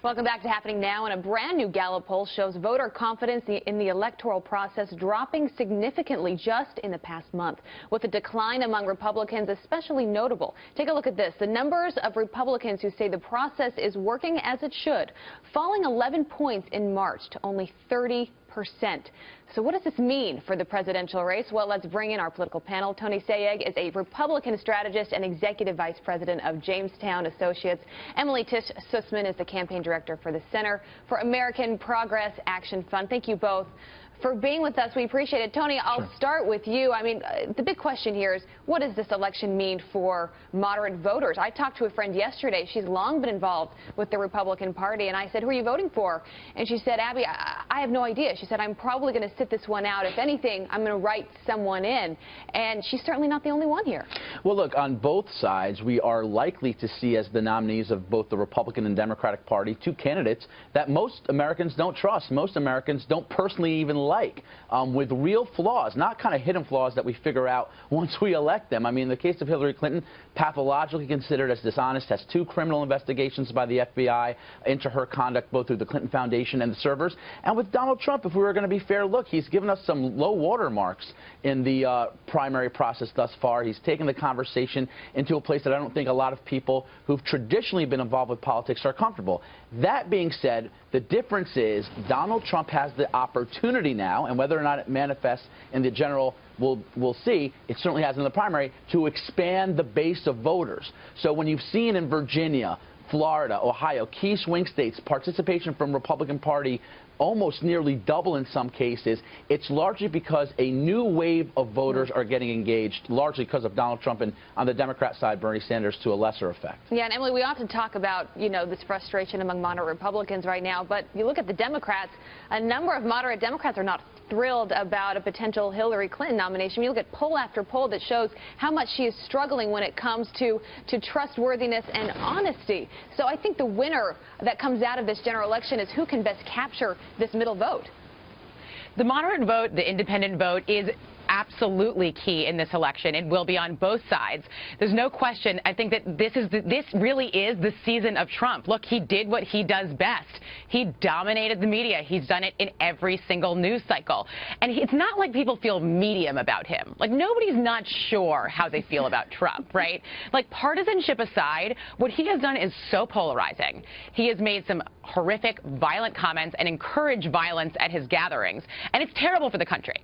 Welcome back to Happening Now. And a brand new Gallup poll shows voter confidence in the electoral process dropping significantly just in the past month, with a decline among Republicans especially notable. Take a look at this. The numbers of Republicans who say the process is working as it should, falling 11 points in March to only 30%. So what does this mean for the presidential race? Well, let's bring in our political panel. Tony Sayegh is a Republican strategist and executive vice president of Jamestown Associates. Emily Tish Sussman is the campaign director for the Center for American Progress Action Fund. Thank you both for being with us. We appreciate it. Tony, I'll start with you. I mean, the big question here is, what does this election mean for moderate voters? I talked to a friend yesterday. She's long been involved with the Republican Party, and I said, who are you voting for? And she said, Abby, I have no idea. She said, I'm probably going to sit this one out. If anything, I'm going to write someone in. And she's certainly not the only one here. Well, look, on both sides, we are likely to see as the nominees of both the Republican and Democratic Party two candidates that most Americans don't trust. Most Americans don't personally even like, with real flaws, not kind of hidden flaws that we figure out once we elect them. I mean, in the case of Hillary Clinton, pathologically considered as dishonest, has 2 criminal investigations by the FBI into her conduct, both through the Clinton Foundation and the servers. And with Donald Trump, if we were going to be fair, look, he's given us some low water marks in the primary process thus far. He's taken the conversation into a place that I don't think a lot of people who've traditionally been involved with politics are comfortable. That being said, the difference is Donald Trump has the opportunity now, and whether or not it manifests in the general, we'll see. It certainly has in the primary, to expand the base of voters. So when you've seen in Virginia, Florida, Ohio, key swing states, participation from Republican Party almost nearly double in some cases, it's largely because a new wave of voters are getting engaged, largely because of Donald Trump, and on the Democrat side, Bernie Sanders to a lesser effect. Yeah, and Emily, we often talk about, this frustration among moderate Republicans right now, but you look at the Democrats, a number of moderate Democrats are not thrilled about a potential Hillary Clinton nomination. You look at poll after poll that shows how much she is struggling when it comes to trustworthiness and honesty. So I think the winner that comes out of this general election is who can best capture this middle vote. The moderate vote, the independent vote, is absolutely key in this election. It will be on both sides. There's no question. I think that this really is the season of Trump. Look, he did what he does best. He dominated the media. He's done it in every single news cycle. And it's not like people feel medium about him. Like, nobody's not sure how they feel about Trump, right? Like, partisanship aside, what he has done is so polarizing. He has made some horrific, violent comments and encouraged violence at his gatherings. And it's terrible for the country.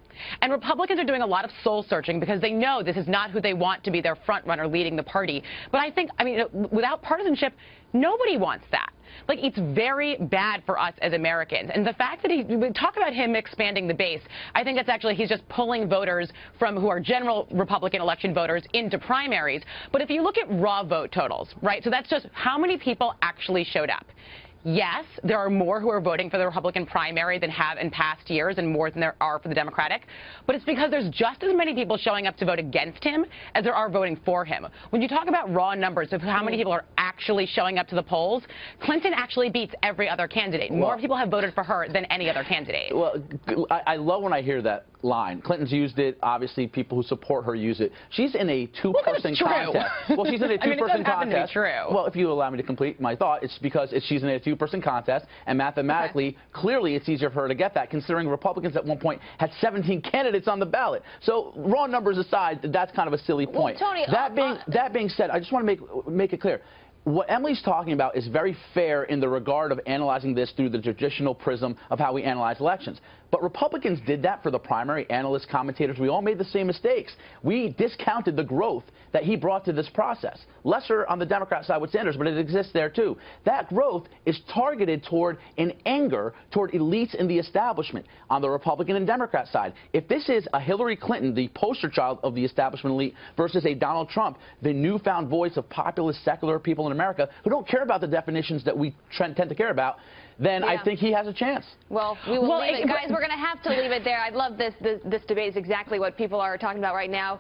And Republicans are doing a lot of soul searching because they know this is not who they want to be their front runner leading the party. But I mean, without partisanship, nobody wants that. Like, it's very bad for us as Americans. And the fact that we talk about him expanding the base, I think that's actually, he's just pulling voters from who are general Republican election voters into primaries. But if you look at raw vote totals, right, so that's just how many people actually showed up. Yes, there are more who are voting for the Republican primary than have in past years, and more than there are for the Democratic. But it's because there's just as many people showing up to vote against him as there are voting for him. When you talk about raw numbers of how many people are actually showing up to the polls, Clinton actually beats every other candidate. More people have voted for her than any other candidate. Well, I love when I hear that line. Clinton's used it. Obviously, people who support her use it. She's in a two-person contest. Well, she's in a two-person contest. Well, if you allow me to complete my thought, it's because she's in a two-person contest, and mathematically, clearly, it's easier for her to get that, considering Republicans at one point had 17 candidates on the ballot. So, raw numbers aside, that's kind of a silly point. Well, Tony, that being said, I just want to make it clear. What Emily's talking about is very fair in the regard of analyzing this through the traditional prism of how we analyze elections. But Republicans did that for the primary. Analysts, commentators, we all made the same mistakes. We discounted the growth that he brought to this process. Lesser on the Democrat side with Sanders, but it exists there too. That growth is targeted toward an anger toward elites in the establishment on the Republican and Democrat side. If this is a Hillary Clinton, the poster child of the establishment elite, versus a Donald Trump, the newfound voice of populist, secular people in America who don't care about the definitions that we tend to care about, then I think he has a chance. Well, we will leave it. Guys, we're going to have to leave it there. I love this. This debate is exactly what people are talking about right now.